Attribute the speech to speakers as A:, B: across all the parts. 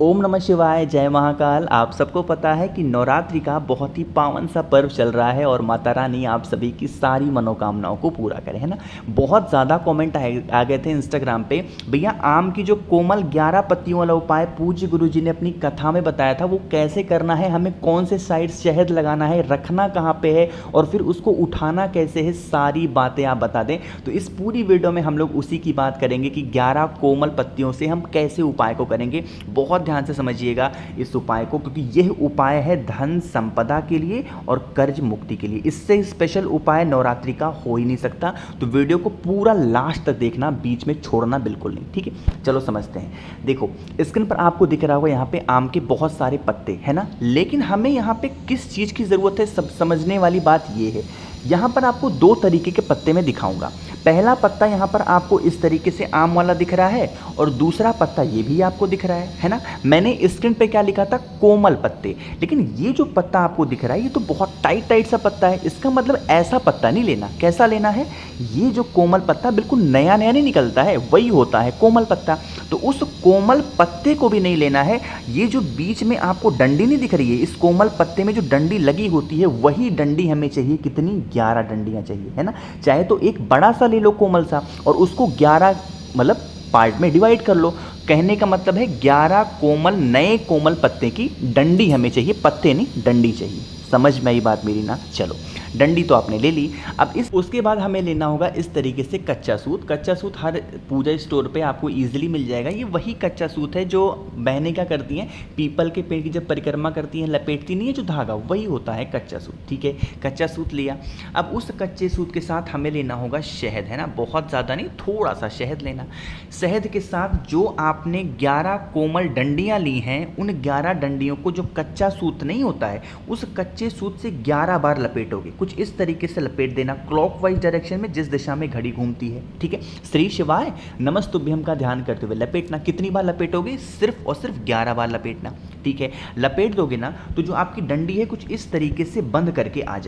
A: ओम नमः शिवाय, जय महाकाल। आप सबको पता है कि नवरात्रि का बहुत ही पावन सा पर्व चल रहा है और माता रानी आप सभी की सारी मनोकामनाओं को पूरा करे, है ना। बहुत ज़्यादा कमेंट आ गए थे इंस्टाग्राम पे, भैया आम की जो कोमल 11 पत्तियों वाला उपाय पूज्य गुरु जी ने अपनी कथा में बताया था वो कैसे करना है, हमें कौन से साइड शहद लगाना है, रखना कहाँ पे है और फिर उसको उठाना कैसे है, सारी बातें आप बता दें। तो इस पूरी वीडियो में हम लोग उसी की बात करेंगे कि 11 कोमल पत्तियों से हम कैसे उपाय को करेंगे। बहुत ध्यान से समझिएगा इस उपाय को, क्योंकि यह उपाय है धन संपदा के लिए और कर्ज मुक्ति के लिए। इससे स्पेशल उपाय नवरात्रि का हो ही नहीं सकता। तो वीडियो को पूरा लास्ट तक देखना, बीच में छोड़ना बिल्कुल नहीं, ठीक है। चलो समझते हैं। देखो स्क्रीन पर आपको दिख रहा होगा यहाँ पे आम के बहुत सारे पत्ते है ना, लेकिन हमें यहाँ पे किस चीज़ की ज़रूरत है, सब समझने वाली बात ये है। यहाँ पर आपको दो तरीके के पत्ते मैं दिखाऊंगा। पहला पत्ता यहाँ पर आपको इस तरीके से आम वाला दिख रहा है और दूसरा पत्ता ये भी आपको दिख रहा है ना। मैंने स्क्रीन पे क्या लिखा था, कोमल पत्ते, लेकिन ये जो पत्ता आपको दिख रहा है ये तो बहुत टाइट टाइट सा पत्ता है। इसका मतलब ऐसा पत्ता नहीं लेना। कैसा लेना है, ये जो कोमल पत्ता बिल्कुल नया नया नहीं निकलता है, वही होता है कोमल पत्ता। तो उस कोमल पत्ते को भी नहीं लेना है। ये जो बीच में आपको डंडी नहीं दिख रही है, इस कोमल पत्ते में जो डंडी लगी होती है वही डंडी हमें चाहिए। कितनी, 11 डंडियां चाहिए, है ना। चाहे तो एक बड़ा सा ले लो कोमल सा और उसको 11 मतलब पार्ट में डिवाइड कर लो। कहने का मतलब है 11 कोमल नए कोमल पत्ते की डंडी हमें चाहिए, पत्ते नहीं डंडी चाहिए। समझ में आई बात मेरी ना। चलो डंडी तो आपने ले ली। अब उसके बाद हमें लेना होगा इस तरीके से कच्चा सूत। कच्चा सूत हर पूजा स्टोर पे आपको इजीली मिल जाएगा। ये वही कच्चा सूत है जो बहनें क्या करती हैं, पीपल के पेड़ की जब परिक्रमा करती हैं लपेटती नहीं है जो धागा, वही होता है कच्चा सूत, ठीक है। कच्चा सूत लिया। अब उस कच्चे सूत के साथ हमें लेना होगा शहद, है ना। बहुत ज़्यादा नहीं, थोड़ा सा शहद लेना। शहद के साथ जो आपने 11 कोमल डंडियाँ ली हैं, उन 11 डंडियों को जो कच्चा सूत नहीं होता है उस कच्चे सूत से 11 बार लपेटोगे। कुछ इस तरीके से लपेट देना क्लॉकवाइज डायरेक्शन में, जिस दिशा में घड़ी घूमती है, ठीक है। श्री शिवाय नमस्तुभ्यम का ध्यान करते हुए लपेटना। कितनी बार लपेटोगे, सिर्फ और सिर्फ 11 बार लपेटना, ठीक है। लपेट दोगे ना तो जो आपकी डंडी है कुछ इस तरीके से बंद करके आ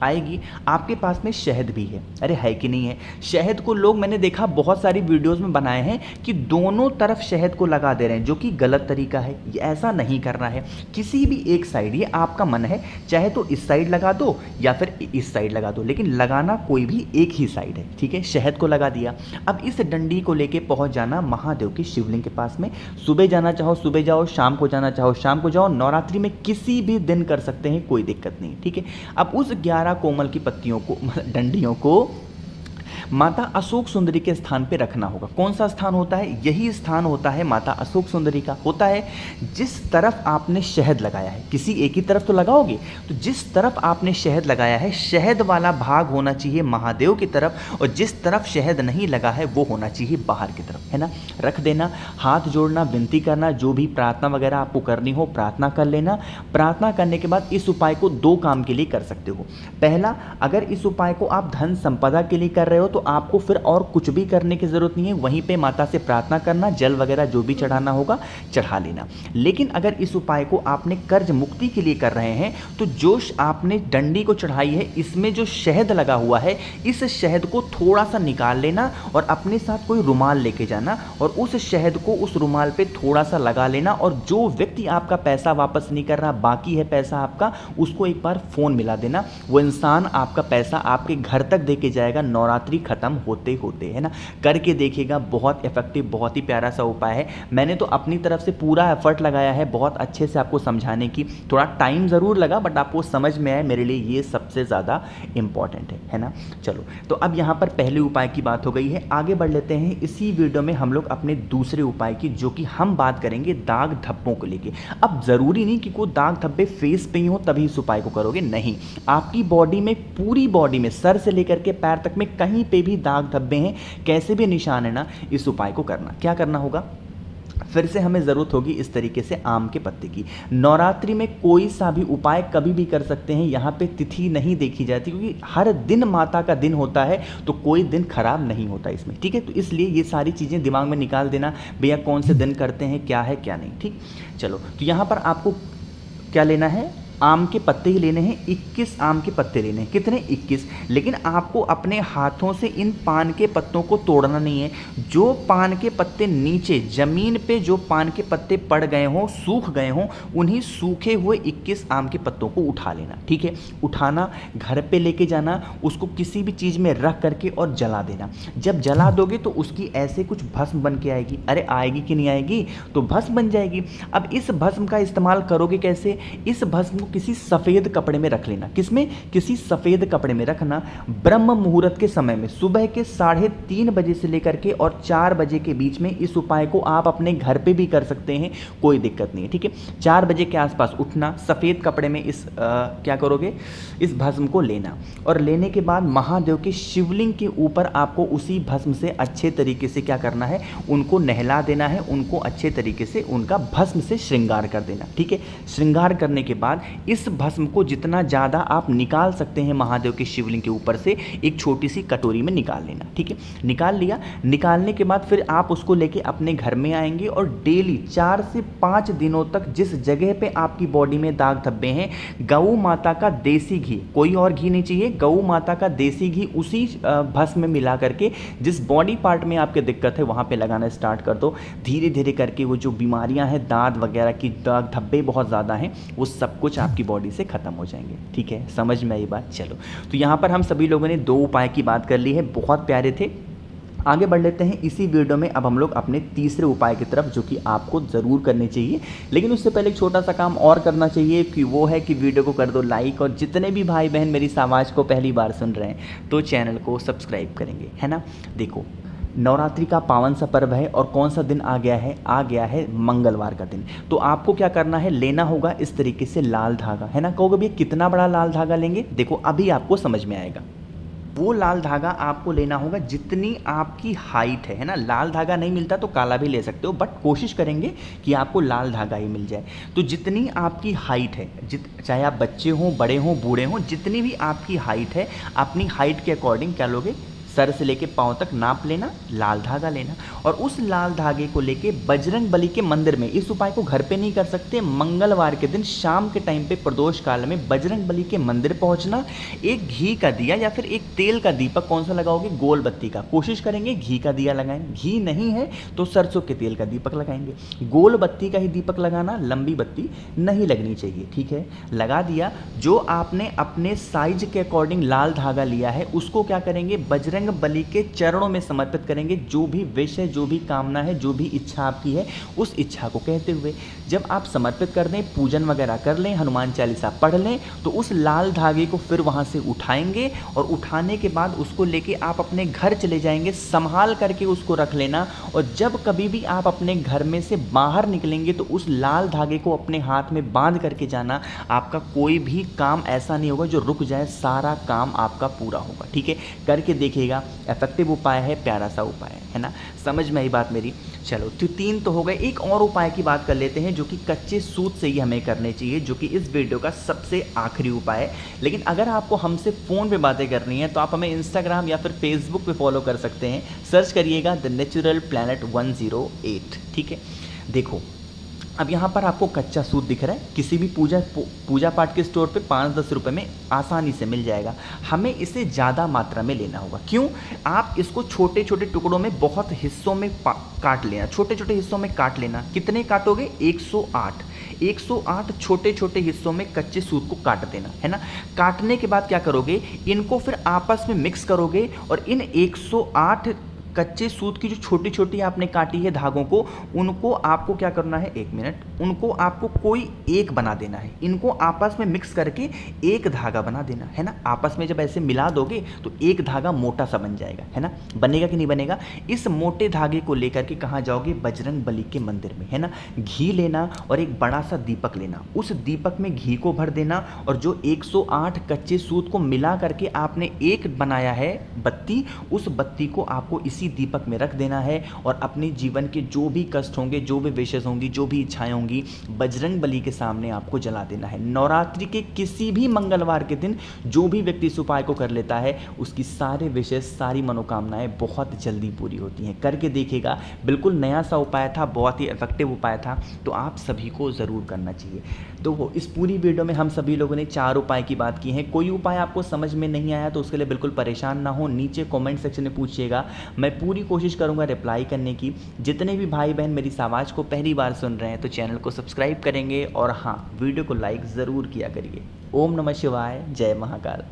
A: आएगी। आपके पास में शहद भी है, अरे है कि नहीं है। शहद को लोग, मैंने देखा बहुत सारी वीडियोस में बनाए हैं कि दोनों तरफ शहद को लगा दे रहे हैं, जो कि गलत तरीका है। ये ऐसा नहीं करना है, किसी भी एक साइड, ये आपका मन है, चाहे तो इस साइड लगा दो या फिर इस साइड लगा दो, लेकिन लगाना कोई भी एक ही साइड है, ठीक है। शहद को लगा दिया। अब इस डंडी को लेके पहुंच जाना महादेव की शिवलिंग के पास में। सुबह जाना चाहो सुबह जाओ, शाम को जाना चाहो शाम को जाओ। नवरात्रि में किसी भी दिन कर सकते हैं, कोई दिक्कत नहीं, ठीक है। अब उस 11 कोमल की पत्तियों को, डंडियों को माता अशोक सुंदरी के स्थान पे रखना होगा। कौन सा स्थान होता है, यही स्थान होता है माता अशोक सुंदरी का। होता है जिस तरफ आपने शहद लगाया है, किसी एक ही तरफ तो लगाओगे, तो जिस तरफ आपने शहद लगाया है शहद वाला भाग होना चाहिए महादेव की तरफ, और जिस तरफ शहद नहीं लगा है वो होना चाहिए बाहर की तरफ, है ना। रख देना, हाथ जोड़ना, विनती करना, जो भी प्रार्थना वगैरह आपको करनी हो प्रार्थना कर लेना। प्रार्थना करने के बाद इस उपाय को 2 काम के लिए कर सकते हो। पहला, अगर इस उपाय को आप धन संपदा के लिए कर रहे हो तो आपको फिर और कुछ भी करने की जरूरत नहीं है, वहीं पे माता से प्रार्थना करना, जल वगैरह जो भी चढ़ाना होगा चढ़ा लेना। लेकिन अगर इस उपाय को आपने कर्ज मुक्ति के लिए कर रहे हैं तो जो आपने डंडी को चढ़ाई है इसमें जो शहद लगा हुआ है, इस शहद को थोड़ा सा निकाल लेना और अपने साथ कोई रुमाल लेके जाना और उस शहद को उस रुमाल पे थोड़ा सा लगा लेना। और जो व्यक्ति आपका पैसा वापस नहीं कर रहा, बाकी है पैसा आपका, उसको एक बार फोन मिला देना। वो इंसान आपका पैसा आपके घर तक देके जाएगा, नवरात्रि खत्म होते होते, है ना। करके देखिएगा, बहुत इफेक्टिव, बहुत ही प्यारा सा उपाय है। मैंने तो अपनी तरफ से पूरा एफर्ट लगाया है बहुत अच्छे से आपको समझाने की। थोड़ा टाइम ज़रूर लगा बट आपको समझ में आए, मेरे लिए ये सबसे ज़्यादा इंपॉर्टेंट है ना। चलो तो अब यहाँ पर पहले उपाय की बात हो गई है, आगे बढ़ लेते हैं। इसी वीडियो में हम लोग अपने दूसरे उपाय की, जो कि हम बात करेंगे दाग धब्बों को लेके। अब ज़रूरी नहीं कि कोई दाग धब्बे फेस पे ही हो तभी इस उपाय को करोगे, नहीं। आपकी बॉडी में, पूरी बॉडी में, सर से लेकर के पैर तक में कहीं पे भी दाग धब्बे हैं, कैसे भी निशान है ना, इस उपाय को करना। क्या करना होगा, फिर से हमें ज़रूरत होगी इस तरीके से आम के पत्ते की। नवरात्रि में कोई सा भी उपाय कभी भी कर सकते हैं, यहाँ पे तिथि नहीं देखी जाती, क्योंकि हर दिन माता का दिन होता है तो कोई दिन खराब नहीं होता इसमें, ठीक है। तो इसलिए ये सारी चीज़ें दिमाग में निकाल देना, भैया कौन से दिन करते हैं, क्या है क्या नहीं, ठीक। चलो तो यहाँ पर आपको क्या लेना है, आम के पत्ते ही लेने हैं, 21 आम के पत्ते लेने हैं। कितने? 21। लेकिन आपको अपने हाथों से इन पान के पत्तों को तोड़ना नहीं है। जो पान के पत्ते नीचे ज़मीन पे जो पान के पत्ते पड़ गए हों, सूख गए हों, उन्हीं सूखे हुए 21 आम के पत्तों को उठा लेना। ठीक है, उठाना, घर पे लेके जाना, उसको किसी भी चीज़ में रख करके और जला देना। जब जला दोगे तो उसकी ऐसे कुछ भस्म बन के आएगी। अरे आएगी कि नहीं आएगी? तो भस्म बन जाएगी। अब इस भस्म का इस्तेमाल करोगे कैसे? इस भस्म को किसी सफ़ेद कपड़े में रख लेना। किसमें? किसी सफ़ेद कपड़े में रखना। ब्रह्म मुहूर्त के समय में सुबह के 3:30 बजे से लेकर के और 4 बजे के बीच में इस उपाय को आप अपने घर पे भी कर सकते हैं, कोई दिक्कत नहीं है। ठीक है, 4 बजे के आसपास उठना, सफ़ेद कपड़े में क्या करोगे? इस भस्म को लेना, और लेने के बाद महादेव के शिवलिंग के ऊपर आपको उसी भस्म से अच्छे तरीके से क्या करना है? उनको नहला देना है, उनको अच्छे तरीके से उनका भस्म से श्रृंगार कर देना। ठीक है, श्रृंगार करने के बाद इस भस्म को जितना ज़्यादा आप निकाल सकते हैं महादेव के शिवलिंग के ऊपर से, एक छोटी सी कटोरी में निकाल लेना। ठीक है, निकाल लिया। निकालने के बाद फिर आप उसको लेके अपने घर में आएंगे और डेली 4 से 5 दिनों तक जिस जगह पे आपकी बॉडी में दाग धब्बे हैं, गऊ माता का देसी घी, कोई और घी नहीं चाहिए, गऊ माता का देसी घी उसी भस्म में मिला करके जिस बॉडी पार्ट में आपके दिक्कत है वहाँ पे लगाना स्टार्ट कर दो। धीरे धीरे करके वो जो बीमारियाँ हैं, दाद वगैरह की, दाग धब्बे बहुत ज़्यादा हैं, वो सब कुछ आपकी बॉडी से ख़त्म हो जाएंगे। ठीक है, समझ में आई बात? चलो, तो यहाँ पर हम सभी लोगों ने 2 उपाय की बात कर ली है, बहुत प्यारे थे। आगे बढ़ लेते हैं इसी वीडियो में। अब हम लोग अपने तीसरे उपाय की तरफ, जो कि आपको ज़रूर करनी चाहिए। लेकिन उससे पहले एक छोटा सा काम और करना चाहिए, कि वो है कि वीडियो को कर दो लाइक, और जितने भी भाई बहन मेरी इस आवाज़ को पहली बार सुन रहे हैं तो चैनल को सब्सक्राइब करेंगे, है ना। देखो, नवरात्रि का पावन सा पर्व है, और कौन सा दिन आ गया है? आ गया है मंगलवार का दिन। तो आपको क्या करना है? लेना होगा इस तरीके से लाल धागा, है ना। कहोगे भैया कितना बड़ा लाल धागा लेंगे? देखो अभी आपको समझ में आएगा। वो लाल धागा आपको लेना होगा जितनी आपकी हाइट है ना। लाल धागा नहीं मिलता तो काला भी ले सकते हो, बट कोशिश करेंगे कि आपको लाल धागा ही मिल जाए। तो जितनी आपकी हाइट है, चाहे आप बच्चे हों, बड़े हों, बूढ़े हों, जितनी भी आपकी हाइट है, अपनी हाइट के अकॉर्डिंग क्या लोगे? सर से लेके पाँव तक नाप लेना, लाल धागा लेना, और उस लाल धागे को लेके बजरंग बली के मंदिर में, इस उपाय को घर पे नहीं कर सकते, मंगलवार के दिन शाम के टाइम पे प्रदोष काल में बजरंग बली के मंदिर पहुंचना। एक घी का दिया या फिर एक तेल का दीपक, कौन सा लगाओगे? गोल बत्ती का। कोशिश करेंगे घी का दिया लगाएं, घी नहीं है तो सरसों के तेल का दीपक लगाएंगे। गोल बत्ती का ही दीपक लगाना, लंबी बत्ती नहीं लगनी चाहिए। ठीक है, लगा दिया। जो आपने अपने साइज के अकॉर्डिंग लाल धागा लिया है, उसको क्या करेंगे? बजरंग बली के चरणों में समर्पित करेंगे। जो भी विश है, जो भी कामना है, जो भी इच्छा आपकी है, उस इच्छा को कहते हुए जब आप समर्पित कर दें, पूजन वगैरह कर लें, हनुमान चालीसा पढ़ लें, तो उस लाल धागे को फिर वहां से उठाएंगे, और उठाने के बाद उसको लेके आप अपने घर चले जाएंगे। संभाल करके उसको रख लेना, और जब कभी भी आप अपने घर में से बाहर निकलेंगे तो उस लाल धागे को अपने हाथ में बांध करके जाना। आपका कोई भी काम ऐसा नहीं होगा जो रुक जाए, सारा काम आपका पूरा होगा। ठीक है, करके देखिएगा। इफेक्टिव उपाय है, प्यारा सा उपाय है ना। समझ में आई बात मेरी? चलो, तो 3 तो हो गए। एक और उपाय की बात कर लेते हैं, जो कि कच्चे सूत से ही हमें करने चाहिए, जो कि इस वीडियो का सबसे आखिरी उपाय है। लेकिन अगर आपको हमसे फ़ोन पे बातें करनी है तो आप हमें इंस्टाग्राम या फिर फेसबुक पे फॉलो कर सकते हैं। सर्च करिएगा द नेचुरल प्लैनेट 108। ठीक है, देखो अब यहाँ पर आपको कच्चा सूत दिख रहा है, किसी भी पूजा पाठ के स्टोर पे 5-10 रुपये में आसानी से मिल जाएगा। हमें इसे ज़्यादा मात्रा में लेना होगा। क्यों? आप इसको छोटे छोटे टुकड़ों में, बहुत हिस्सों में काट लेना, छोटे छोटे हिस्सों में काट लेना। कितने काटोगे? 108 छोटे छोटे हिस्सों में कच्चे सूत को काट देना, है ना। काटने के बाद क्या करोगे? इनको फिर आपस में मिक्स करोगे, और इन 108 कच्चे सूत की जो छोटी छोटी आपने काटी है धागों को, उनको आपको क्या करना है? 1 मिनट, उनको आपको कोई एक बना देना है। इनको आपस में मिक्स करके एक धागा बना देना, है ना। आपस में जब ऐसे मिला दोगे तो एक धागा मोटा सा बन जाएगा, है ना। बनेगा कि नहीं बनेगा? इस मोटे धागे को लेकर के कहाँ जाओगे? बजरंग बली के मंदिर में, है ना। घी लेना और एक बड़ा सा दीपक लेना, उस दीपक में घी को भर देना, और जो 108 कच्चे सूत को मिला करके आपने एक बनाया है बत्ती, उस बत्ती को आपको इसी किसी दीपक में रख देना है और अपने जीवन के जो भी कष्ट होंगे, जो भी विशेष होंगी, जो भी इच्छाएं होंगी, बजरंग बली के सामने आपको जला देना है। नवरात्रि के किसी भी मंगलवार के दिन जो भी व्यक्ति इस उपाय को कर लेता है उसकी सारे विशेष, सारी मनोकामनाएं बहुत जल्दी पूरी होती हैं। करके देखिएगा, बिल्कुल नया सा उपाय था, बहुत ही इफेक्टिव उपाय था, तो आप सभी को ज़रूर करना चाहिए। तो इस पूरी वीडियो में हम सभी लोगों ने 4 उपाय की बात की है। कोई उपाय आपको समझ में नहीं आया तो उसके लिए बिल्कुल परेशान ना हो, नीचे कमेंट सेक्शन में पूछिएगा, मैं पूरी कोशिश करूंगा रिप्लाई करने की। जितने भी भाई बहन मेरी इस आवाज़ को पहली बार सुन रहे हैं तो चैनल को सब्सक्राइब करेंगे और हाँ, वीडियो को लाइक ज़रूर किया करिए। ओम नमः शिवाय, जय महाकाल।